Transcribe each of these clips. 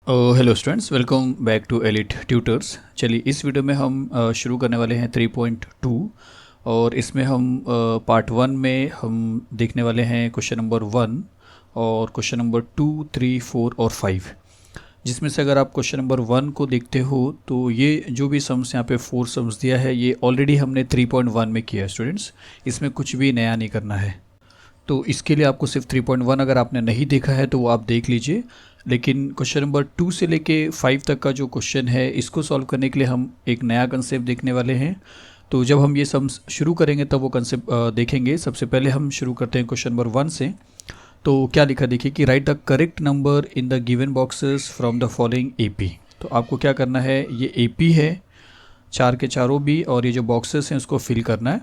Hello students, welcome back to elite tutors. चलिए इस video में हम शुरू करने वाले हैं 3.2 और इसमें हम पार्ट 1 में हम देखने वाले हैं क्वेश्चन नंबर 1 और क्वेश्चन नंबर 2, 3, 4 और 5। जिसमें से अगर आप क्वेश्चन नंबर 1 को देखते हो तो ये जो भी सम्स यहाँ पे 4 सम्स दिया है ये ऑलरेडी हमने 3.1 में किया है स्टूडेंट्स। इसमें कुछ भी नया नहीं करना है। तो इसके लिए आपको सिर्फ 3.1 अगर आपने नहीं देखा है तो वो आप देख लीजिए। लेकिन क्वेश्चन नंबर 2 से लेके 5 तक का जो क्वेश्चन है इसको सॉल्व करने के लिए हम एक नया कंसेप्ट देखने वाले हैं। तो जब हम ये सम्स शुरू करेंगे तब वो कंसेप्ट देखेंगे। सबसे पहले हम शुरू करते हैं क्वेश्चन नंबर 1 से। तो क्या लिखा देखिए कि right the correct number in the given boxes from the following AP. तो आपको क्या करना है, ये एपी है 4 के चारों भी और ये जो बॉक्सेस हैं उसको फिल करना है।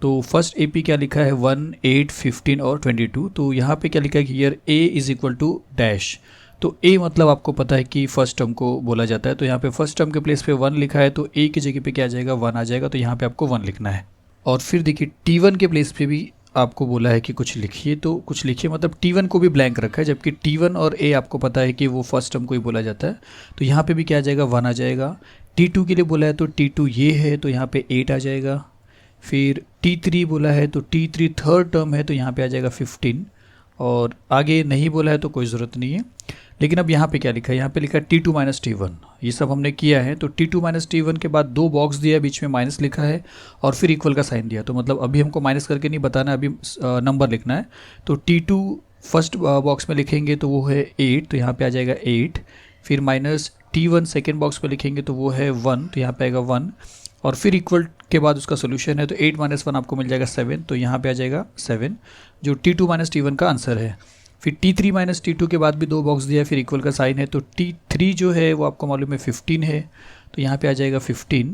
तो फर्स्ट एपी क्या लिखा है 1, 8, 15 और 22। तो यहाँ पे क्या लिखा है कि here A is equal to dash. तो ए मतलब आपको पता है कि फर्स्ट टर्म को बोला जाता है। तो यहाँ पे फर्स्ट टर्म के प्लेस पे 1 लिखा है तो ए की जगह पे क्या आ जाएगा 1 आ जाएगा। तो यहाँ पे आपको 1 लिखना है। और फिर देखिए T1 के प्लेस पे भी आपको बोला है कि कुछ लिखिए, तो कुछ लिखिए मतलब T1 को भी ब्लैंक रखा है, जबकि T1 और ए आपको पता है कि वो फर्स्ट टर्म को ही बोला जाता है। तो यहाँ पे भी क्या आ जाएगा 1 आ जाएगा। T2 के लिए बोला है तो T2 ये है तो यहाँ पे 8 आ जाएगा। फिर T3 बोला है तो T3 थर्ड टर्म है तो यहाँ पे आ जाएगा 15। और आगे नहीं बोला है तो कोई ज़रूरत नहीं है। लेकिन अब यहाँ पे क्या लिखा है, यहाँ पे लिखा है T2 माइनस T1। ये सब हमने किया है। तो T2 माइनस T1 के बाद 2 बॉक्स दिया, बीच में माइनस लिखा है और फिर इक्वल का साइन दिया। तो मतलब अभी हमको माइनस करके नहीं बताना, अभी नंबर लिखना है। तो T2 फर्स्ट बॉक्स में लिखेंगे तो वो है 8 तो यहाँ पे आ जाएगा 8। फिर माइनस T1 सेकेंड बॉक्स में लिखेंगे तो वो है 1 तो यहाँ पे आएगा 1। और फिर इक्वल के बाद उसका सोल्यूशन है तो 8 माइनस 1 आपको मिल जाएगा 7 तो यहाँ पे आ जाएगा 7 जो T2 माइनस T1 का आंसर है। फिर T3 माइनस T2 के बाद भी 2 बॉक्स दिया है, फिर इक्वल का साइन है। तो T3 जो है वो आपको मालूम है 15 है तो यहाँ पे आ जाएगा 15।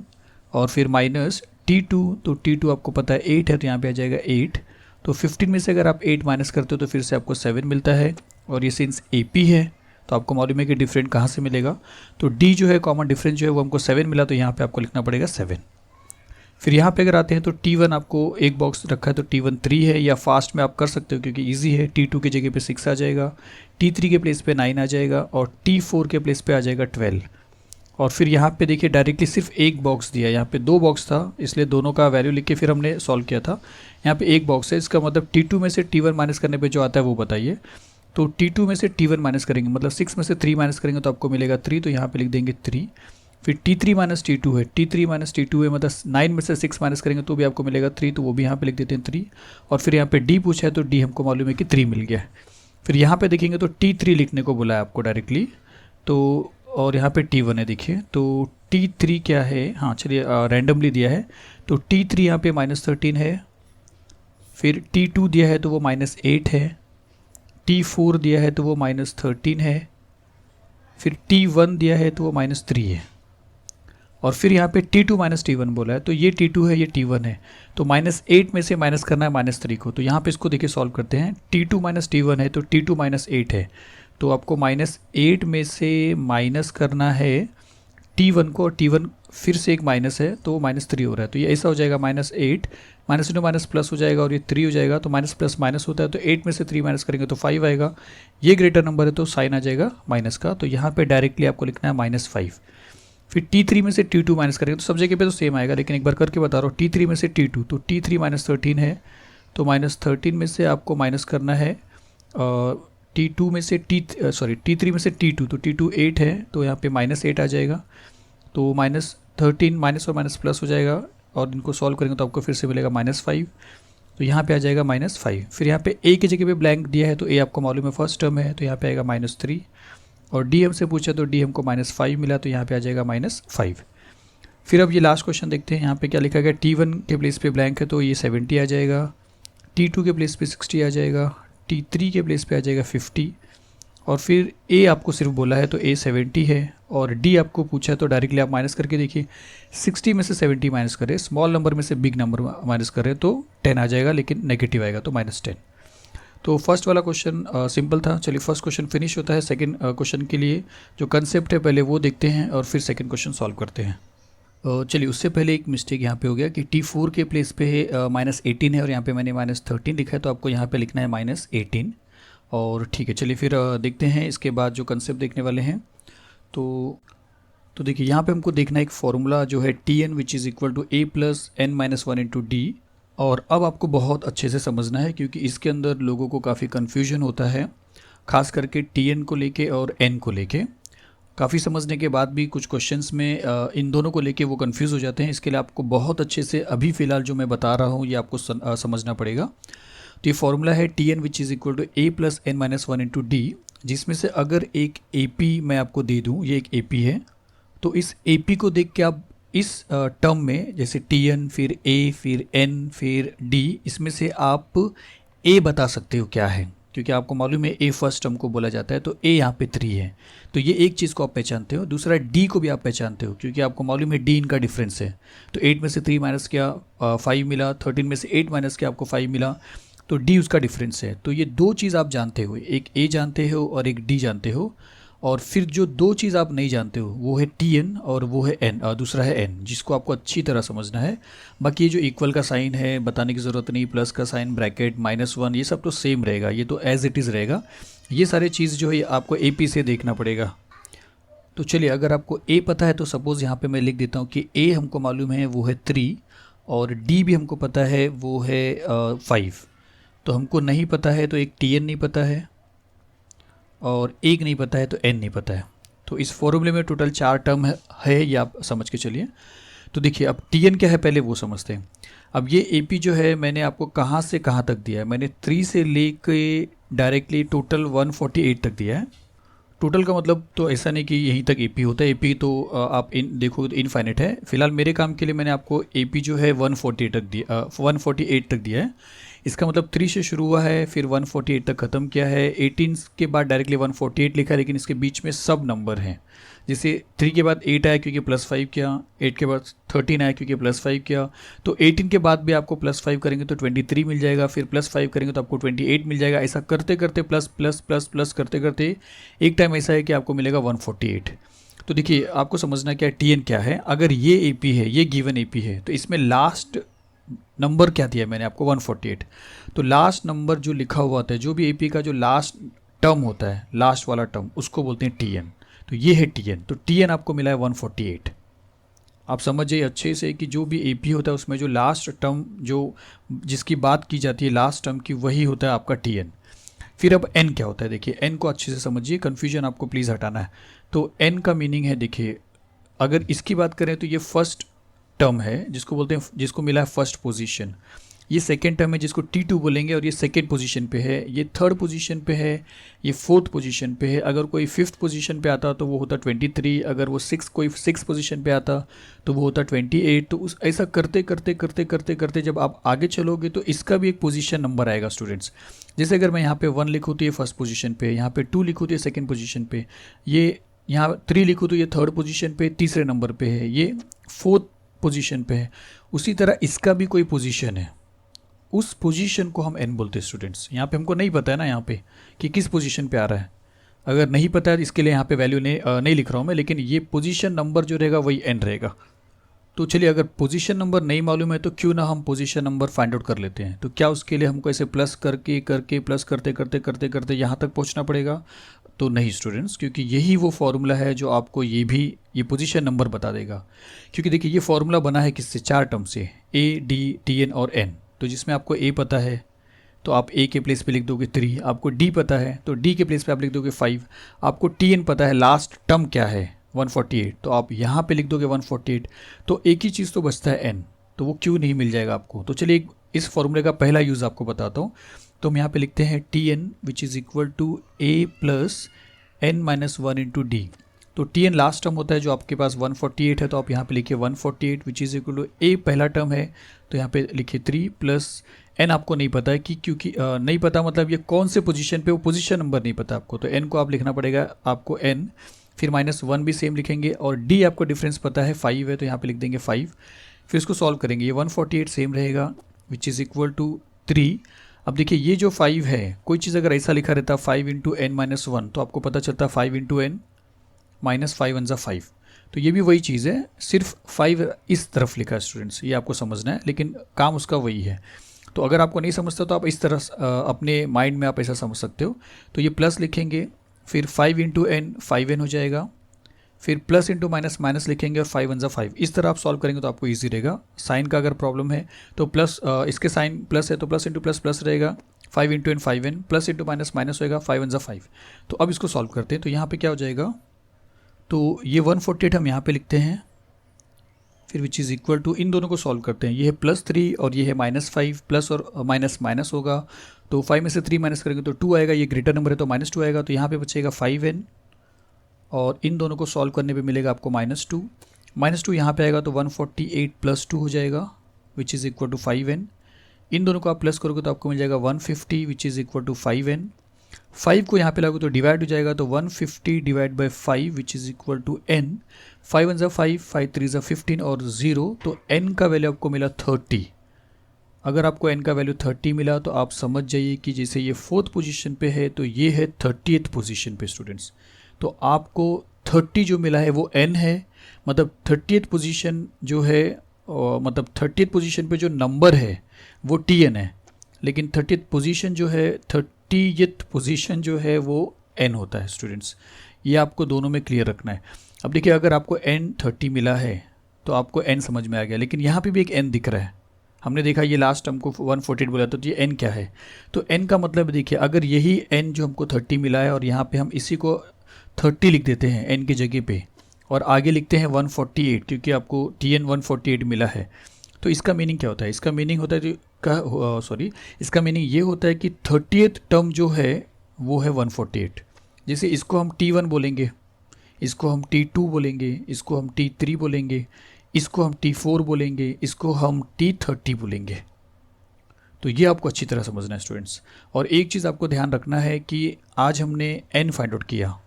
और फिर माइनस T2 तो T2 आपको पता है 8 है तो यहाँ पे आ जाएगा 8। तो 15 में से अगर आप 8 माइनस करते हो तो फिर से आपको 7 मिलता है। और ये सिंस AP है तो आपको मालूम है कि डिफरेंट कहाँ से मिलेगा। तो D जो है कॉमन डिफरेंस जो है वो हमको 7 मिला तो यहाँ पे आपको लिखना पड़ेगा 7। फिर यहाँ पे अगर आते हैं तो T1 आपको एक बॉक्स रखा है तो T1 3 है, या फास्ट में आप कर सकते हो क्योंकि इजी है। T2 की जगह पे 6 आ जाएगा, T3 के प्लेस पे 9 आ जाएगा और T4 के प्लेस पे आ जाएगा 12। और फिर यहाँ पे देखिए डायरेक्टली सिर्फ एक बॉक्स दिया है, यहाँ पे 2 बॉक्स था इसलिए दोनों का वैल्यू लिख के फिर हमने सॉल्व किया था। यहाँ पे एक बॉक्स है, इसका मतलब T2 में से T1 माइनस करने पर जो आता है वो बताइए। तो T2 में से T1 माइनस करेंगे मतलब 6 में से 3 माइनस करेंगे तो आपको मिलेगा 3 तो यहाँ पे लिख देंगे 3। फिर T3 माइनस T2 है, T3 माइनस T2 है मतलब 9 में से 6 माइनस करेंगे तो भी आपको मिलेगा 3 तो वो भी यहाँ पे लिख देते हैं 3। और फिर यहाँ पे D पूछा है तो D हमको मालूम है कि 3 मिल गया है। फिर यहाँ पे देखेंगे तो T3 लिखने को बोला है आपको डायरेक्टली। तो और यहाँ पे T1 है देखिए। तो T3 क्या है, हाँ चलिए रैंडमली दिया है तो T3 यहाँ पे -13 है। फिर T2 दिया है तो वो -8 है। T4 दिया है तो वो -13 है। फिर T1 दिया है तो वो -3 है। और फिर यहाँ पे T2 माइनस T1 बोला है तो ये T2 है ये T1 है। तो -8 में से माइनस करना है -3 को। तो यहाँ पे इसको देखिए सॉल्व करते हैं। T2 माइनस T1 है तो T2 माइनस 8 है तो आपको -8 में से माइनस करना है T1 को, और T1 फिर से एक माइनस है तो -3 हो रहा है। तो ये ऐसा हो जाएगा -8 माइनस माइनस प्लस हो जाएगा और ये 3 हो जाएगा। तो माइनस प्लस माइनस होता है तो 8 में से 3 माइनस करेंगे तो 5 आएगा। ये ग्रेटर नंबर है तो साइन आ जाएगा माइनस का। तो यहाँ पे डायरेक्टली आपको लिखना है -5। फिर T3 में से T2 माइनस करेंगे तो सब जगह पे तो सेम आएगा, लेकिन एक बार करके बता रहा हूँ। T3 में से T2 तो T3 -13 है तो -13 में से आपको माइनस करना है T2 में से T3 में से T2 तो T2 8 है तो यहाँ पे -8 आ जाएगा। तो -13 माइनस और माइनस प्लस हो जाएगा और इनको सॉल्व करेंगे तो आपको फिर से मिलेगा -5 तो यहाँ पे आ जाएगा -5। फिर यहाँ पे A की जगह पे ब्लैंक दिया है तो A आपको मालूम है फर्स्ट टर्म है तो यहाँ पे आएगा -3। और D हमसे पूछा तो D हमको -5 मिला तो यहाँ पे आ जाएगा -5। फिर अब ये लास्ट क्वेश्चन देखते हैं। यहाँ पे क्या लिखा गया, T1 के प्लेस पे ब्लैंक है तो ये 70 आ जाएगा। T2 के प्लेस पे 60 आ जाएगा। T3 के प्लेस पे आ जाएगा 50। और फिर A आपको सिर्फ बोला है तो A 70 है। और D आपको पूछा है तो डायरेक्टली आप माइनस करके देखिए। 60 में से 70 माइनस करें, स्मॉल नंबर में से बिग नंबर माइनस करें तो 10 आ जाएगा, लेकिन नेगेटिव आएगा तो -10। तो फर्स्ट वाला क्वेश्चन सिंपल था। चलिए फर्स्ट क्वेश्चन फिनिश होता है। सेकंड क्वेश्चन के लिए जो कंसेप्ट है पहले वो देखते हैं और फिर सेकंड क्वेश्चन सॉल्व करते हैं। चलिए उससे पहले एक मिस्टेक यहाँ पे हो गया कि T4 के प्लेस पे -18 है और यहाँ पे मैंने -13 लिखा है तो आपको यहाँ पे लिखना है -18। और ठीक है, चलिए फिर देखते हैं इसके बाद जो कंसेप्ट देखने वाले हैं। तो देखिए यहाँ पे हमको देखना है एक फॉर्मूला जो है T N which is equal to A plus N minus one into D. और अब आपको बहुत अच्छे से समझना है क्योंकि इसके अंदर लोगों को काफ़ी कन्फ्यूजन होता है, खास करके टी एन को लेके और एन को लेके। काफ़ी समझने के बाद भी कुछ क्वेश्चंस में इन दोनों को लेके वो कंफ्यूज हो जाते हैं। इसके लिए आपको बहुत अच्छे से अभी फ़िलहाल जो मैं बता रहा हूँ ये आपको समझना पड़ेगा। तो ये फॉर्मूला है T N which is equal to A plus N minus one into D, जिसमें से अगर एक ए पी मैं आपको दे दूँ, ये एक ए पी है, तो इस ए पी को देख के आप इस टर्म में जैसे टी एन फिर ए फिर एन फिर डी, इसमें से आप ए बता सकते हो क्या है, क्योंकि आपको मालूम है ए फर्स्ट टर्म को बोला जाता है, तो ए यहाँ पे 3 है, तो ये एक चीज़ को आप पहचानते हो। दूसरा डी को भी आप पहचानते हो क्योंकि आपको मालूम है डी इनका डिफरेंस है। तो 8 में से 3 माइनस किया 5 मिला, 13 में से 8 माइनस किया आपको 5 मिला, तो डी उसका डिफरेंस है। तो ये दो चीज़ आप जानते हो, एक ए जानते हो और एक डी जानते हो। और फिर जो दो चीज़ आप नहीं जानते हो वो है टी एन और वो है एन, दूसरा है एन, जिसको आपको अच्छी तरह समझना है। बाकी ये जो इक्वल का साइन है बताने की ज़रूरत नहीं, प्लस का साइन, ब्रैकेट, -1, ये सब तो सेम रहेगा, ये तो एज इट इज़ रहेगा। ये सारे चीज़ जो है आपको ए पी से देखना पड़ेगा। तो चलिए, अगर आपको ए पता है तो सपोज़ यहाँ पे मैं लिख देता हूँ कि ए हमको मालूम है वो है 3 और डी भी हमको पता है वो है 5। तो हमको नहीं पता है तो एक टी एन नहीं पता है और एक नहीं पता है तो एन नहीं पता है। तो इस फॉर्मूले में टोटल 4 टर्म है, ये आप समझ के चलिए। तो देखिए अब टी एन क्या है पहले वो समझते हैं। अब ये ए पी जो है मैंने आपको कहाँ से कहाँ तक दिया है, मैंने 3 से लेके डायरेक्टली टोटल 148 तक दिया है। टोटल का मतलब तो ऐसा नहीं कि यहीं तक ए पी होता है, ए पी तो आप देखो तो इनफाइनाइट है। फिलहाल मेरे काम के लिए मैंने आपको ए पी जो है 148 तक दिया है। इसका मतलब 3 से शुरू हुआ है फिर 148 तक ख़त्म किया है। 18 के बाद डायरेक्टली 148 लिखा है, लेकिन इसके बीच में सब नंबर हैं। जैसे 3 के बाद 8 आया क्योंकि +5 किया, 8 के बाद 13 आया क्योंकि +5 किया, तो 18 के बाद भी आपको +5 करेंगे तो 23 मिल जाएगा, फिर +5 करेंगे तो आपको 28 मिल जाएगा। ऐसा करते करते प्लस प्लस प्लस प्लस करते करते एक टाइम ऐसा है कि आपको मिलेगा 148। तो देखिए आपको समझना क्या टी एन क्या है। अगर ये ए पी है, ये गिवन ए पी है, तो इसमें लास्ट नंबर क्या दिया मैंने आपको 148। तो लास्ट नंबर जो लिखा हुआ होता है, जो भी एपी का जो लास्ट टर्म होता है, लास्ट वाला टर्म, उसको बोलते हैं टी एन। तो ये है टी एन। तो टी एन आपको मिला है 148। आप समझ जाइए अच्छे से कि जो भी एपी होता है उसमें जो लास्ट टर्म जो जिसकी बात की जाती है लास्ट टर्म की, वही होता है आपका टी एन। फिर अब एन क्या होता है, देखिए एन को अच्छे से समझिए, कन्फ्यूजन आपको प्लीज़ हटाना है। तो एन का मीनिंग है, देखिए अगर इसकी बात करें तो ये फर्स्ट टर्म है जिसको बोलते हैं, जिसको मिला है फर्स्ट पोजीशन। ये सेकेंड टर्म है जिसको T2 बोलेंगे और ये सेकेंड पोजीशन पे है। ये थर्ड पोजीशन पे है, ये फोर्थ पोजीशन पे है। अगर कोई फिफ्थ पोजीशन पे आता तो वो होता 23, अगर वो कोई सिक्स पोजीशन पे आता तो वो होता 28। तो उस ऐसा करते करते करते करते करते जब आप आगे चलोगे तो इसका भी एक पोजीशन नंबर आएगा स्टूडेंट्स। जैसे अगर मैं यहाँ पे 1 लिखूँ तो ये फर्स्ट पोजीशन पे, यहाँ पे 2 लिखूँ तो ये सेकेंड पोजीशन पे, ये यहाँ 3 लिखूँ तो ये थर्ड पोजीशन पे तीसरे नंबर पे है, ये फोर्थ पोजीशन पे है। उसी तरह इसका भी कोई पोजीशन है, उस पोजीशन को हम एन बोलते हैं स्टूडेंट्स। यहाँ पे हमको नहीं पता है ना यहाँ पे कि किस पोजीशन पे आ रहा है। अगर नहीं पता है इसके लिए यहाँ पे वैल्यू नहीं लिख रहा हूँ मैं, लेकिन ये पोजीशन नंबर जो रहेगा वही एन रहेगा। तो चलिए, अगर पोजीशन नंबर नहीं मालूम है तो क्यों ना हम पोजीशन नंबर फाइंड आउट कर लेते हैं। तो क्या उसके लिए हमको ऐसे प्लस करके करके प्लस करते करते करते करते यहाँ तक पहुँचना पड़ेगा? तो नहीं स्टूडेंट्स, क्योंकि यही वो फॉर्मूला है जो आपको ये पोजीशन नंबर बता देगा। क्योंकि देखिए ये फॉर्मूला बना है किससे, 4 टर्म से, ए, डी, टी एन और एन। तो जिसमें आपको ए पता है तो आप ए के प्लेस पे लिख दोगे 3, आपको डी पता है तो डी के प्लेस पे आप लिख दोगे 5, आपको टी एन पता है लास्ट टर्म क्या है 148, तो आप यहाँ पे लिख दोगे 148। तो एक ही चीज़ तो बचता है एन, तो वो क्यों नहीं मिल जाएगा आपको। तो चलिए इस फॉर्मूले का पहला यूज़ आपको बताता हूँ। तो हम यहाँ पे लिखते हैं T N which is equal to A plus N minus 1 into D. तो टी एन लास्ट टर्म होता है जो आपके पास 148 है, तो आप यहाँ पे लिखिए 148 विच इज़ इक्वल टू ए पहला टर्म है, तो यहाँ पे लिखिए 3 प्लस एन आपको नहीं पता है कि क्योंकि नहीं पता मतलब ये कौन से पोजीशन पे, वो पोजीशन नंबर नहीं पता आपको, तो एन को आप लिखना पड़ेगा आपको एन, फिर -1 भी सेम लिखेंगे, और डी आपको डिफरेंस पता है 5 है तो यहाँ पे लिख देंगे 5। फिर इसको सॉल्व करेंगे, ये 148 सेम रहेगा विच इज़ इक्वल टू 3। अब देखिए ये जो 5 है, कोई चीज़ अगर ऐसा लिखा रहता 5 इंटू एन माइनस 1 तो आपको पता चलता 5 इंटू एन माइनस 5 1 ज़ा 5। तो ये भी वही चीज़ है, सिर्फ 5 इस तरफ लिखा है स्टूडेंट्स, ये आपको समझना है, लेकिन काम उसका वही है। तो अगर आपको नहीं समझता तो आप इस तरह अपने माइंड में आप ऐसा समझ सकते हो। तो ये प्लस लिखेंगे, फिर 5 इंटू एन 5n हो जाएगा, फिर प्लस इंटू माइनस माइनस लिखेंगे और 5 वन ज़ा 5। इस तरह आप सॉल्व करेंगे तो आपको इजी रहेगा। साइन का अगर प्रॉब्लम है तो प्लस, इसके साइन प्लस है तो प्लस इंटू प्लस प्लस रहेगा, 5 into N 5n, plus into minus minus होएगा, 5 वन ज़ा 5। तो अब इसको सॉल्व करते हैं। तो यहाँ पे क्या हो जाएगा, तो ये 148 हम यहाँ पे लिखते हैं, फिर विच इज़ इक्वल टू, इन दोनों को सॉल्व करते हैं। ये है +3 और ये है -5, प्लस और माइनस माइनस होगा, तो 5 में से 3 माइनस करेंगे तो 2 आएगा, ये ग्रेटर नंबर है तो -2 आएगा, तो यहाँ पे बचेगा 5n और इन दोनों को सॉल्व करने पे मिलेगा आपको -2। -2 यहाँ पे आएगा तो 148 + 2 हो जाएगा which is equal to 5n। इन दोनों को आप प्लस करोगे तो आपको मिल जाएगा 150 विच इज़ इक्वल टू 5n। 5 को यहाँ पे लागू तो डिवाइड हो जाएगा, तो 150 divide by 5 which is equal to n। 5 one ज़ा 5, 5 3 ज़ा 15 और 0, तो n का वैल्यू आपको मिला 30। अगर आपको n का वैल्यू 30 मिला तो आप समझ जाइए कि जैसे ये 4th पोजीशन पे है तो ये है 30th पोजीशन पे स्टूडेंट्स। तो आपको 30 जो मिला है वो n है, मतलब 30th पोजीशन जो है, मतलब 30th पोजीशन पे जो नंबर है वो tn है, लेकिन 30th पोजीशन जो है, 30th पोजीशन जो है वो n होता है स्टूडेंट्स। ये आपको दोनों में क्लियर रखना है। अब देखिए, अगर आपको n 30 मिला है तो आपको n समझ में आ गया, लेकिन यहाँ पे भी एक n दिख रहा है। हमने देखा ये लास्ट हमको 148 बोला तो ये n क्या है, तो n का मतलब देखिए, अगर यही n जो हमको 30 मिला है और यहाँ पे हम इसी को 30 लिख देते हैं n की जगह पे और आगे लिखते हैं 148, क्योंकि आपको tn 148 मिला है, तो इसका मीनिंग क्या होता है? इसका मीनिंग होता है इसका मीनिंग ये होता है कि 30th टर्म जो है वो है 148। जैसे इसको हम t1 बोलेंगे, इसको हम t2 बोलेंगे, इसको हम t3 बोलेंगे, इसको हम t4 बोलेंगे, इसको हम t30 बोलेंगे। तो ये आपको अच्छी तरह समझना है स्टूडेंट्स। और एक चीज़ आपको ध्यान रखना है कि आज हमने n फाइंड आउट किया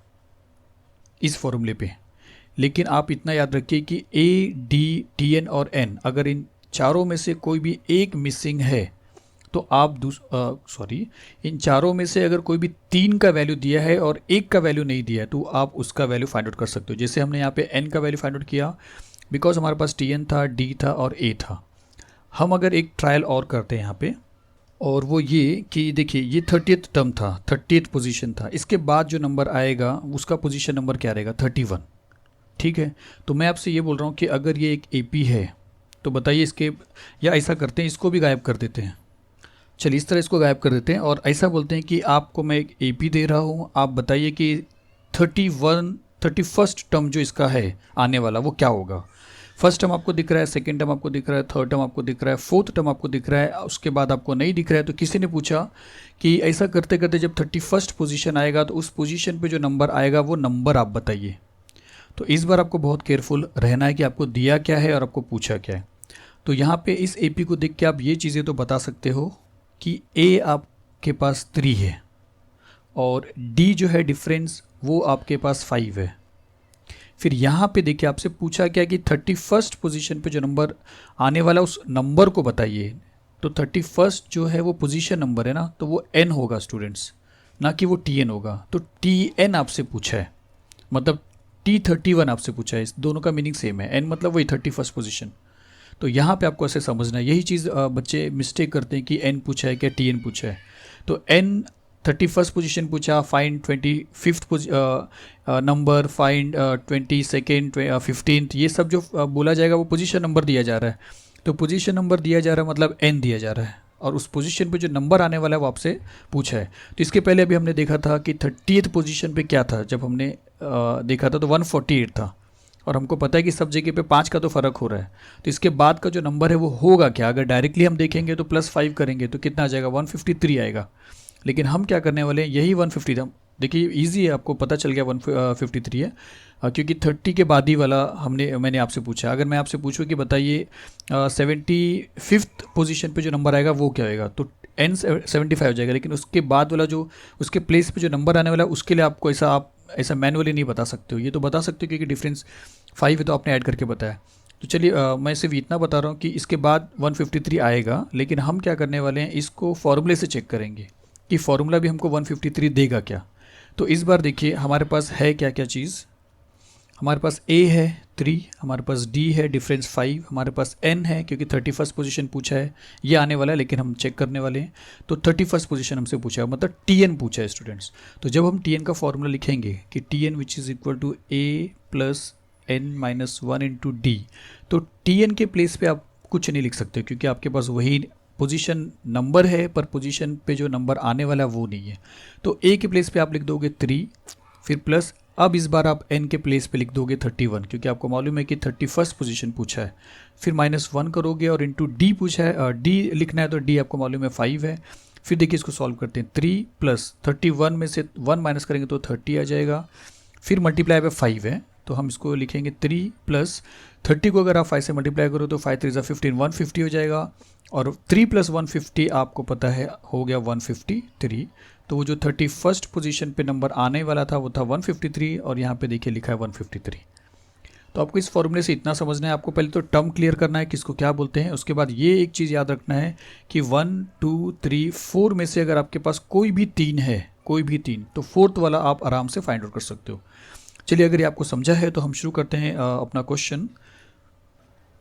इस फॉर्मूले पे, लेकिन आप इतना याद रखिए कि a, d, tn और n, अगर इन चारों में से कोई भी एक मिसिंग है तो आप इन चारों में से अगर कोई भी 3 का वैल्यू दिया है और 1 का वैल्यू नहीं दिया है तो आप उसका वैल्यू फाइंड आउट कर सकते हो। जैसे हमने यहाँ पे n का वैल्यू फाइंड आउट किया, बिकॉज हमारे पास tn था, d था और a था। हम अगर एक ट्रायल और करते हैं यहाँ पे, और वो ये कि देखिए ये 30th टर्म था, 30th पोजीशन था, इसके बाद जो नंबर आएगा उसका पोजीशन नंबर क्या रहेगा? 31। ठीक है, तो मैं आपसे ये बोल रहा हूँ कि अगर ये एक AP है तो बताइए इसके, या ऐसा करते हैं इसको भी गायब कर देते हैं। चलिए इस तरह इसको गायब कर देते हैं और ऐसा बोलते हैं कि आपको मैं एक AP दे रहा हूँ, आप बताइए कि 31st टर्म जो इसका है आने वाला वो क्या होगा। फर्स्ट टर्म आपको दिख रहा है, सेकंड टर्म आपको दिख रहा है, थर्ड टर्म आपको दिख रहा है, फोर्थ टर्म आपको दिख रहा है, उसके बाद आपको नहीं दिख रहा है। तो किसी ने पूछा कि ऐसा करते करते जब 31st पोजीशन आएगा तो उस पोजीशन पे जो नंबर आएगा वो नंबर आप बताइए। तो इस बार आपको बहुत केयरफुल रहना है कि आपको दिया क्या है और आपको पूछा क्या है। तो यहाँ पे इस AP को देख के आप ये चीज़ें तो बता सकते हो कि A आपके पास 3 है और D जो है डिफरेंस वो आपके पास 5 है। फिर यहाँ पे देखिए आपसे पूछा क्या कि 31st पोजीशन पे जो नंबर आने वाला उस नंबर को बताइए। तो 31st जो है वो पोजीशन नंबर है ना, तो वो n होगा स्टूडेंट्स, ना कि वो tn होगा। तो tn आपसे पूछा है, मतलब t31 आपसे पूछा है, इस दोनों का मीनिंग सेम है। n मतलब वही 31st पोजीशन। तो यहाँ पे आपको ऐसे समझना है, यही चीज़ बच्चे मिस्टेक करते हैं कि n पूछा है क्या tn पूछा है। तो n 31st पोजीशन पूछा, find 25th number, find 22nd 15th, ये सब जो बोला जाएगा वो पोजीशन नंबर दिया जा रहा है। तो पोजीशन नंबर दिया जा रहा है मतलब n दिया जा रहा है और उस पोजीशन पे जो नंबर आने वाला है वो आपसे पूछा है। तो इसके पहले अभी हमने देखा था कि 30th पोजीशन पे क्या था, जब हमने देखा था तो 148 था और हमको पता है कि सब जगह पे 5 का तो फ़र्क हो रहा है। तो इसके बाद का जो नंबर है वो होगा क्या? अगर डायरेक्टली हम देखेंगे तो +5 करेंगे तो कितना आ जाएगा? 153 आएगा। लेकिन हम क्या करने वाले हैं, यही 150 था। देखिए इजी है, आपको पता चल गया 153 है क्योंकि 30 के बाद ही वाला मैंने आपसे पूछा। अगर मैं आपसे पूछूँ कि बताइए 75th पोजीशन पे जो नंबर आएगा वो क्या आएगा, तो n 75 हो जाएगा। लेकिन उसके बाद वाला जो उसके प्लेस पे जो नंबर आने वाला है उसके लिए आपको ऐसा मैनुअली नहीं बता सकते हो, ये तो बता सकते हो क्योंकि डिफरेंस 5 है तो आपने ऐड करके बताया। तो चलिए मैं सिर्फ इतना बता रहा हूँ कि इसके बाद 153 आएगा, लेकिन हम क्या करने वाले हैं, इसको फॉर्मूले से चेक करेंगे कि फॉर्मूला भी हमको 153 देगा क्या। तो इस बार देखिए हमारे पास है क्या क्या चीज़। हमारे पास A है 3, हमारे पास D है डिफरेंस 5, हमारे पास N है क्योंकि 31st पोजीशन पूछा है, ये आने वाला है लेकिन हम चेक करने वाले हैं। तो 31st पोजीशन हमसे पूछा है, मतलब TN पूछा है स्टूडेंट्स। तो जब हम TN का फॉर्मूला लिखेंगे कि TN which is equal to A plus N minus 1 into D, तो TN के प्लेस पे आप कुछ नहीं लिख सकते क्योंकि आपके पास वही पोजीशन नंबर है, पर पोजीशन पे जो नंबर आने वाला वो नहीं है। तो A के प्लेस पे आप लिख दोगे 3, फिर प्लस अब इस बार आप N के प्लेस पे लिख दोगे 31 क्योंकि आपको मालूम है कि 31st पोजीशन पूछा है। फिर -1 करोगे और इंटू D पूछा है, D लिखना है तो D आपको मालूम है 5 है। फिर देखिए इसको सॉल्व करते हैं, 3 प्लस 31 में से 1 माइनस करेंगे तो 30 आ जाएगा। फिर मल्टीप्लाई बाय 5 है तो हम इसको लिखेंगे 3 प्लस 30 को अगर आप 5 से मल्टीप्लाई करो तो 5 3 15, 150 हो जाएगा। और 3 प्लस 150 आपको पता है हो गया 153। तो वो जो 31st पोजीशन पे नंबर आने वाला था वो था 153 और यहाँ पे देखिए लिखा है 153। तो आपको इस फॉर्मूले से इतना समझना है, आपको पहले तो टर्म क्लियर करना है किसको क्या बोलते हैं। उसके बाद ये एक चीज़ याद रखना है कि 1 2 3 4 में से अगर आपके पास कोई भी 3 है, कोई भी 3, तो फोर्थ वाला आप आराम से फाइंड आउट कर सकते हो। चलिए अगर ये आपको समझा है तो हम शुरू करते हैं अपना क्वेश्चन।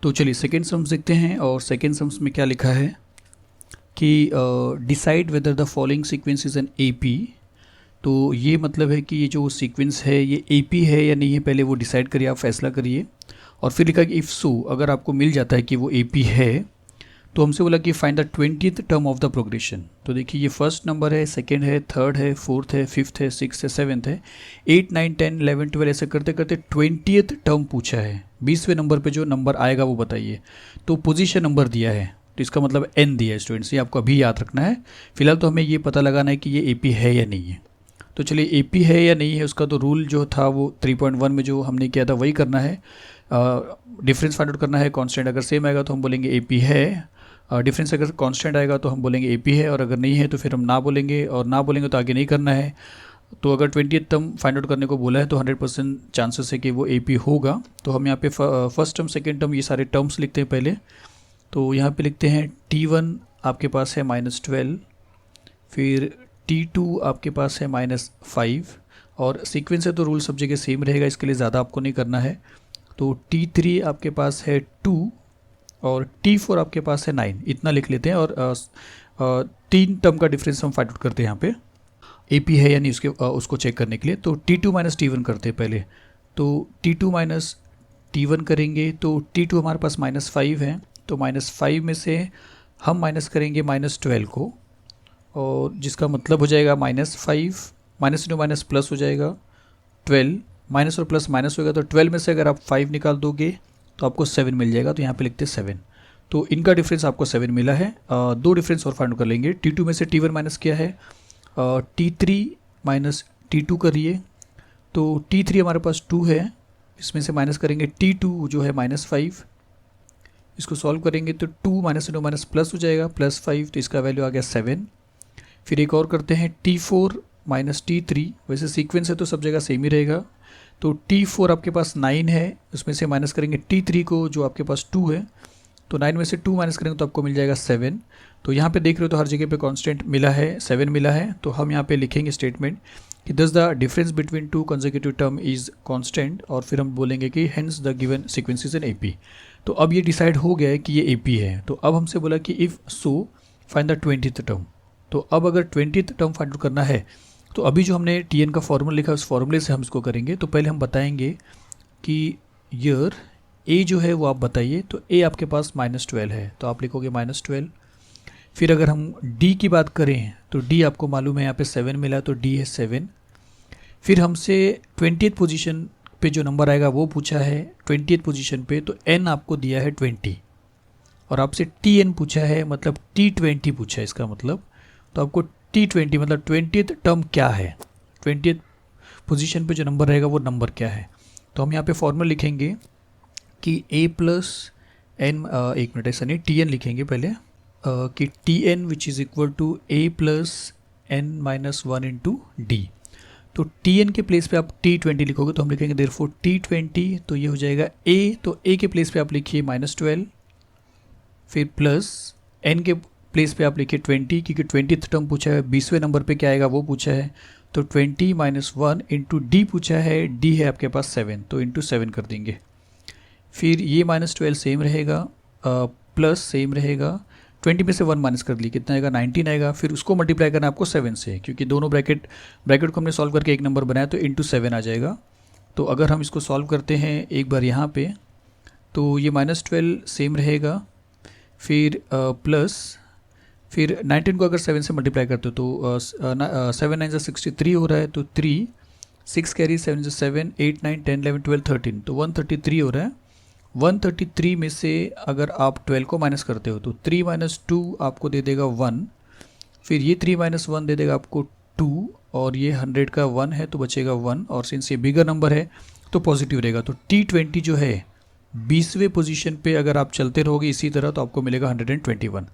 तो चलिए सेकेंड सम्स देखते हैं, और सेकेंड सम्स में क्या लिखा है कि decide whether the following sequence is an AP। तो ये मतलब है कि ये जो सीक्वेंस है ये AP है या नहीं है, पहले वो डिसाइड करिए, आप फैसला करिए। और फिर लिखा कि इफ़ सो, अगर आपको मिल जाता है कि वो AP है तो हमसे बोला कि find the 20th term of the progression. तो देखिए ये फर्स्ट नंबर है, सेकेंड है, थर्ड है, फोर्थ है, फिफ्थ है, सिक्स है, सेवन्थ है, 8 9 10 11 12 ऐसे करते करते 20th टर्म पूछा है। 20वें नंबर पे जो नंबर आएगा वो बताइए। तो पोजीशन नंबर दिया है तो इसका मतलब N दिया है स्टूडेंट्स, ये आपको अभी याद रखना है। फिलहाल तो हमें ये पता लगाना है कि ये AP है या नहीं है। तो चलिए AP है या नहीं है उसका तो रूल जो था वो 3.1 में जो हमने किया था वही करना है। डिफरेंस फाइंड आउट करना है, कांस्टेंट अगर सेम आएगा तो हम बोलेंगे AP है, डिफरेंस अगर कांस्टेंट आएगा तो हम बोलेंगे AP है, और अगर नहीं है तो फिर हम ना बोलेंगे, और ना बोलेंगे तो आगे नहीं करना है। तो अगर 20th टर्म फाइंड आउट करने को बोला है तो 100% चांसेस है कि वो AP होगा। तो हम यहाँ पे फर्स्ट टर्म सेकेंड टर्म ये सारे टर्म्स लिखते हैं पहले। तो यहाँ पे लिखते हैं T1 आपके पास है -12, फिर T2 आपके पास है -5, और सीक्वेंस है तो रूल सब जगह सेम रहेगा, इसके लिए ज़्यादा आपको नहीं करना है। तो T3 आपके पास है 2 और T4 आपके पास है 9, इतना लिख लेते हैं। और 3 टर्म का डिफरेंस हम फाइंड आउट करते हैं यहाँ पे AP है या नहीं उसको चेक करने के लिए। तो T2 माइनस T1 करते हैं पहले। तो T2 माइनस T1 करेंगे तो T2 हमारे पास -5 है, तो -5 में से हम माइनस करेंगे -12 को, और जिसका मतलब हो जाएगा -5 माइनस इंटू माइनस प्लस हो जाएगा 12, माइनस और प्लस माइनस होगा तो 12 में से अगर आप 5 निकाल दोगे तो आपको 7 मिल जाएगा। तो यहाँ पे लिखते हैं 7। तो इनका डिफरेंस आपको 7 मिला है। दो डिफरेंस और फाइंड कर लेंगे। T2 में से T1 माइनस किया है, T3 माइनस T2 करिए, तो T3 हमारे पास 2 है, इसमें से माइनस करेंगे T2 जो है -5, इसको सॉल्व करेंगे तो 2 माइनस इंटू माइनस प्लस हो जाएगा +5, तो इसका वैल्यू आ गया 7। फिर एक और करते हैं T4 माइनस T3, वैसे सीक्वेंस है तो सब जगह सेम ही रहेगा। तो T4 आपके पास 9 है, उसमें से माइनस करेंगे T3 को जो आपके पास 2 है, तो 9 में से 2 माइनस करेंगे तो आपको मिल जाएगा 7। तो यहाँ पे देख रहे हो तो हर जगह पे कांस्टेंट मिला है, 7 मिला है। तो हम यहाँ पे लिखेंगे स्टेटमेंट कि दस the difference between 2 consecutive term is constant, और फिर हम बोलेंगे कि hence the given sequence is an AP। तो अब ये डिसाइड हो गया है कि ये AP है। तो अब हमसे बोला कि if so find the 20th term. तो अब अगर 20th टर्म फाइंड आउट करना है तो अभी जो हमने TN का फॉर्मूला लिखा है उस फॉर्मूले से हम इसको करेंगे। तो पहले हम बताएंगे कि ईयर A जो है वो आप बताइए। तो A आपके पास -12 है, तो आप लिखोगे -12। फिर अगर हम D की बात करें तो D आपको मालूम है यहाँ पे 7 मिला, तो D है 7। फिर हमसे 20th पोजीशन पे जो नंबर आएगा वो पूछा है 20th पोजीशन पे, तो N आपको दिया है 20, और आपसे TN पूछा है, मतलब T20 पूछा है इसका मतलब। तो आपको T20 मतलब 20th टर्म क्या है, 20th पोजीशन पे जो नंबर रहेगा वो नंबर क्या है। तो हम यहाँ पे फॉर्मूला लिखेंगे कि A प्लस N, एक मिनट ऐसा नहीं, TN लिखेंगे पहले, कि TN which is equal to A plus N minus 1 into D। तो TN के प्लेस पे आप T20 लिखोगे तो हम लिखेंगे देयरफॉर T20, तो ये हो जाएगा A। तो A के प्लेस पे आप लिखिए -12, फिर प्लस N के प्लेस पे आप लिखिए 20, क्योंकि 20th टर्म पूछा है, 20वें नंबर पे क्या आएगा वो पूछा है। तो 20 - 1 इंटू डी पूछा है, डी है आपके पास 7, तो इंटू 7 कर देंगे। फिर ये -12 सेम रहेगा, प्लस सेम रहेगा, 20 में से 1 माइनस कर ली, कितना आएगा 19 आएगा। फिर उसको मल्टीप्लाई करना आपको 7 से, क्योंकि दोनों ब्रैकेट को हमने सॉल्व करके एक नंबर बनाया, तो इंटू 7 आ जाएगा। तो अगर हम इसको सॉल्व करते हैं एक बार यहाँ पे, तो ये -12 सेम रहेगा, फिर प्लस, फिर 19 को अगर 7 से मल्टीप्लाई करते हो तो 7 9 63 हो रहा है, तो 3 6 कैरी 7 7 8 9 10 11 12 13, तो 133 हो रहा है। 133 में से अगर आप 12 को माइनस करते हो तो 3 - 2 आपको दे देगा 1, फिर ये 3 - 1 दे देगा आपको 2, और ये 100 का 1 है तो बचेगा 1, और सिंस ये बिगर नंबर है तो पॉजिटिव रहेगा। तो T20 जो है 20वें पोजीशन पे अगर आप चलते रहोगे इसी तरह तो आपको मिलेगा 121,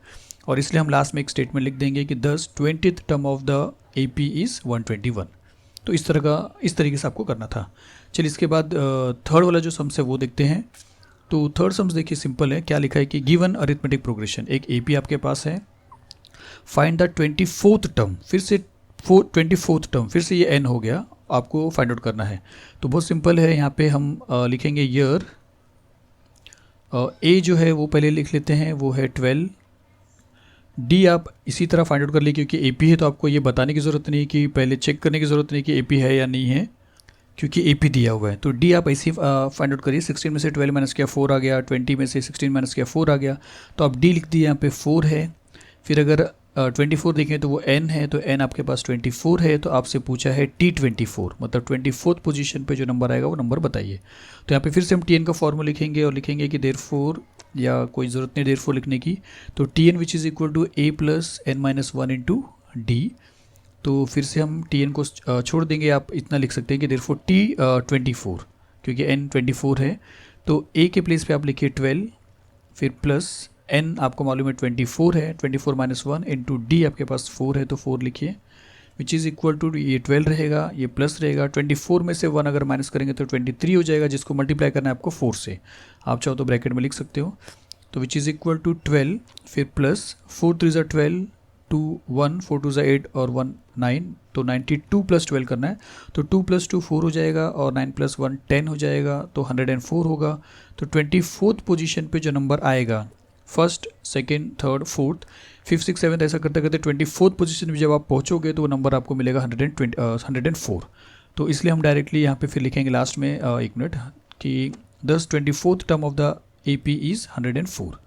और इसलिए हम लास्ट में एक स्टेटमेंट लिख देंगे कि 20th term of the AP is 121। तो इस तरीके से आपको करना था। चलिए इसके बाद थर्ड वाला जो सम्स है वो देखते हैं। तो थर्ड सम्स देखिए सिंपल है, क्या लिखा है कि गिवन अरिथमेटिक प्रोग्रेशन, एक AP आपके पास है, फाइंड द 24th टर्म, फिर से 24th टर्म, फिर से ये n हो गया, आपको फाइंड आउट करना है। तो बहुत सिंपल है, यहाँ पे हम लिखेंगे ईयर, A जो है वो पहले लिख लेते हैं, वो है 12, डी आप इसी तरह फाइंड आउट कर ली, क्योंकि AP है तो आपको ये बताने की ज़रूरत नहीं कि पहले चेक करने की ज़रूरत नहीं कि AP है या नहीं है, क्योंकि AP दिया हुआ है। तो डी आप ऐसे फाइंड आउट करिए, 16 में से 12 माइनस किया 4 आ गया, 20 में से 16 माइनस किया 4 आ गया, तो आप डी लिख दिए, यहाँ पे 4 है। फिर अगर 24 देखें तो वो n है, तो n आपके पास 24 है, तो आपसे पूछा है T24, मतलब 24th पोजीशन पे जो नंबर आएगा वो नंबर बताइए। तो यहाँ पे फिर से हम Tn का फॉर्मूला लिखेंगे और लिखेंगे कि देयरफॉर, या कोई ज़रूरत नहीं देयरफॉर लिखने की, तो Tn which is equal to A + n - 1 into D. तो फिर से हम Tn को छोड़ देंगे, आप इतना लिख सकते हैं कि देयरफॉर T24, क्योंकि n 24 है, तो A के प्लेस पे आप लिखिए 12, फिर प्लस n आपको मालूम है 24 है, 24 - 1 इंटू डी आपके पास 4 है, तो 4 लिखिए, विच इज़ इक्वल टू, ये 12 रहेगा, ये प्लस रहेगा, 24 में से 1 अगर माइनस करेंगे तो 23 हो जाएगा, जिसको मल्टीप्लाई करना है आपको 4 से, आप चाहो तो ब्रैकेट में लिख सकते हो। तो विच इज़ इक्वल टू 12, फिर प्लस 4 3 = 12, 2 1, 4 2 = 8 और 1 9, तो 92 + 12 करना है, तो 2 + 2 4 हो जाएगा, और 9 + 1 10 हो जाएगा, तो 104 होगा। तो 24th पोजीशन पे जो नंबर आएगा, first, second, third, fourth, fifth, six, seventh, ऐसा करते करते 24th पोजीशन में जब आप पहुँचोगे तो वो नंबर आपको मिलेगा 104। तो इसलिए हम डायरेक्टली यहाँ पे फिर लिखेंगे लास्ट में, एक मिनट, कि 24th term of the AP is 104।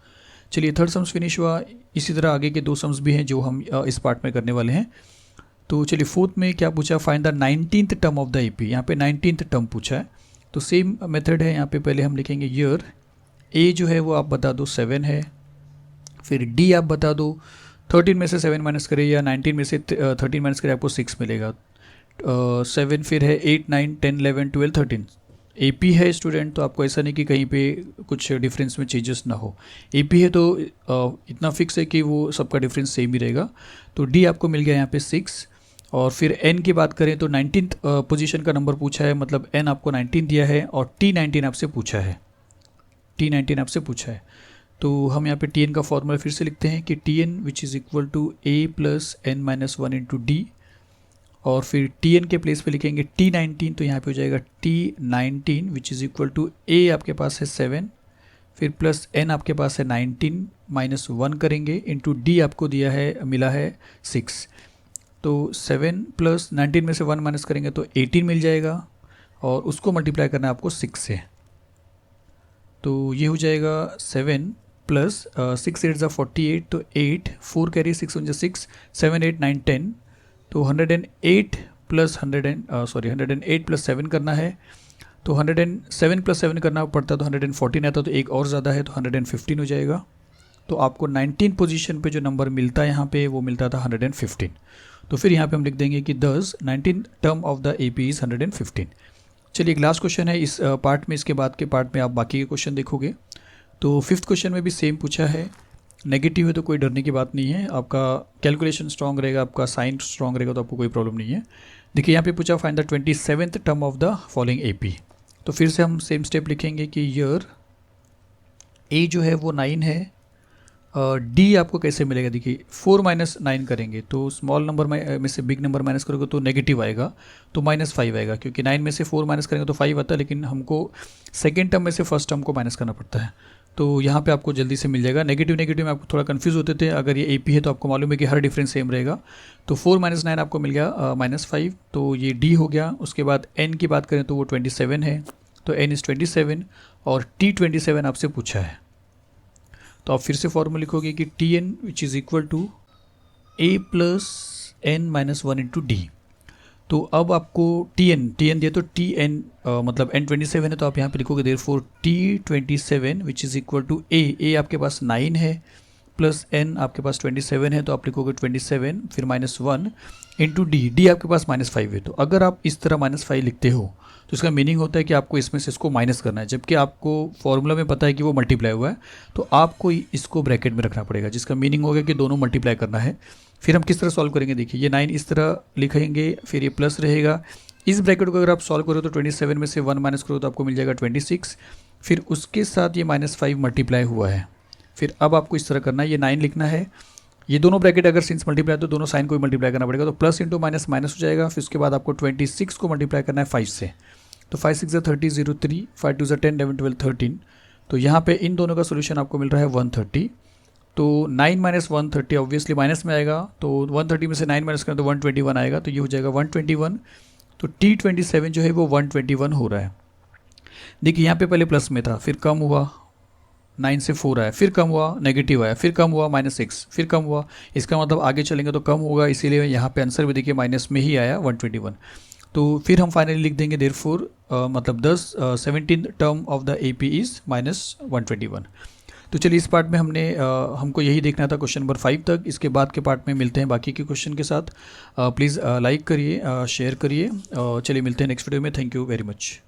चलिए थर्ड सम्स फिनिश हुआ। इसी तरह आगे के 2 सम्स भी हैं जो हम इस पार्ट में करने वाले हैं। तो चलिए फोर्थ में क्या पूछा, find the 19th term of the AP, यहाँ पे 19th टर्म पूछा है। तो सेम मेथड है, यहाँ पे पहले हम लिखेंगे ईयर, A जो है वो आप बता दो 7 है, फिर D आप बता दो, 13 में से 7 माइनस करें या 19 में से 13 माइनस करें आपको 6 मिलेगा, 7 फिर है 8 9 10 11 12 13। AP है स्टूडेंट, तो आपको ऐसा नहीं कि कहीं पे कुछ डिफरेंस में चेंजेस ना हो, AP है तो इतना फिक्स है कि वो सबका डिफरेंस सेम ही रहेगा। तो D आपको मिल गया यहाँ पे 6, और फिर N की बात करें तो 19th पोजीशन का नंबर पूछा है, मतलब N आपको 19 दिया है, और T19 आपसे पूछा है, T19 आपसे पूछा है। तो हम यहाँ पे Tn का फॉर्मूला फिर से लिखते हैं कि Tn which is equal to A + n - 1 into D, और फिर Tn के प्लेस पे लिखेंगे T19, तो यहाँ पे हो जाएगा T19 which is equal to A आपके पास है 7, फिर प्लस n आपके पास है 19 - 1 करेंगे इंटू D आपको दिया है, मिला है 6, तो 7 + 19 में से 1 माइनस करेंगे तो 18 मिल जाएगा, और उसको मल्टीप्लाई करना है आपको 6 से। तो ये हो जाएगा 7 + 6 8 = 48, तो 8 4 कैरी 6 1 6 7 8 9 10, तो 108 + 7 करना है, तो 107 + 7 करना पड़ता तो 114 आता, तो एक और ज़्यादा है तो 115 हो जाएगा। तो आपको 19 पोजीशन पे जो नंबर मिलता है यहाँ पे वो मिलता था 115। तो फिर यहाँ पे हम लिख देंगे कि 19th term of the AP is 115। चलिए एक लास्ट क्वेश्चन है इस पार्ट में, इसके बाद के पार्ट में आप बाकी के क्वेश्चन देखोगे। तो फिफ्थ क्वेश्चन में भी सेम पूछा है, नेगेटिव है तो कोई डरने की बात नहीं है, आपका कैलकुलेशन स्ट्रॉन्ग रहेगा, आपका साइन स्ट्रॉन्ग रहेगा, तो आपको कोई प्रॉब्लम नहीं है। देखिए यहाँ पे पूछा find the 27th term of the following AP। तो फिर से हम सेम स्टेप लिखेंगे कि ईयर A जो है वो 9 है, डी आपको कैसे मिलेगा, देखिए 4 माइनस 9 करेंगे तो स्मॉल नंबर में से बिग नंबर माइनस करोगे तो नेगेटिव आएगा, तो -5 आएगा, क्योंकि 9 में से 4 माइनस करेंगे तो 5 आता है, लेकिन हमको सेकेंड टर्म में से फर्स्ट टर्म को माइनस करना पड़ता है। तो यहाँ पे आपको जल्दी से मिल जाएगा। नेगेटिव नेगेटिव में आपको थोड़ा कंफ्यूज होते थे, अगर ये AP है तो आपको मालूम है कि हर डिफरेंस सेम रहेगा। तो 4 माइनस 9 आपको मिल गया -5, तो ये D हो गया। उसके बाद N की बात करें तो वो 27 है, तो N इज़ 27 और T 27 आपसे पूछा है। तो आप फिर से फॉर्मूला लिखोगे कि Tn which is equal to A plus N minus 1 into D. तो अब आपको Tn दिया तो Tn मतलब N27 है, तो आप यहाँ पे लिखोगे therefore T27 which is equal to A आपके पास 9 है प्लस N आपके पास 27 है, तो आप लिखोगे 27 फिर -1 इंटू डी आपके पास -5 है। तो अगर आप इस तरह -5 लिखते हो तो इसका मीनिंग होता है कि आपको इसमें से इसको माइनस करना है, जबकि आपको फॉर्मूला में पता है कि वो मल्टीप्लाई हुआ है, तो आपको इसको ब्रैकेट में रखना पड़ेगा, जिसका मीनिंग होगा कि दोनों मल्टीप्लाई करना है। फिर हम किस तरह सॉल्व करेंगे, देखिए ये 9 इस तरह लिखेंगे, फिर ये प्लस रहेगा। इस ब्रैकेट को अगर आप सॉल्व करो तो 27 में से 1 माइनस करो तो आपको मिल जाएगा 26, फिर उसके साथ ये -5 मल्टीप्लाई हुआ है। फिर अब आपको इस तरह करना है, ये 9 लिखना है, ये दोनों ब्रैकेट अगर सिंस मल्टीप्लाई तो दोनों साइन को भी मल्टीप्लाई करना पड़ेगा, तो प्लस इंटू माइनस माइनस हो जाएगा। फिर उसके बाद आपको 26 को मल्टीप्लाई करना है 5 से, तो 5 6 30 0 3 5 2 10 11 12 13। तो यहाँ पे इन दोनों का सोल्यूशन आपको मिल रहा है 130। तो 9 माइनस 130 ऑब्वियसली माइनस में आएगा, तो 130 में से 9 माइनस करें तो 121 आएगा, तो ये हो जाएगा 121। तो T27 जो है वो 121 हो रहा है। देखिए यहाँ पे पहले प्लस में था, फिर कम हुआ, 9 से 4 आया, फिर कम हुआ, नेगेटिव आया, फिर कम हुआ -6, फिर कम हुआ, इसका मतलब आगे चलेंगे तो कम होगा, इसीलिए यहाँ पे आंसर भी देखिए माइनस में ही आया 121। तो फिर हम फाइनली लिख देंगे देयरफॉर मतलब 17th term of the AP is -121। तो चलिए इस पार्ट में हमको यही देखना था क्वेश्चन नंबर 5 तक। इसके बाद के पार्ट में मिलते हैं बाकी के क्वेश्चन के साथ। प्लीज़ लाइक करिए, शेयर करिए। चलिए मिलते हैं नेक्स्ट वीडियो में। Thank you very much.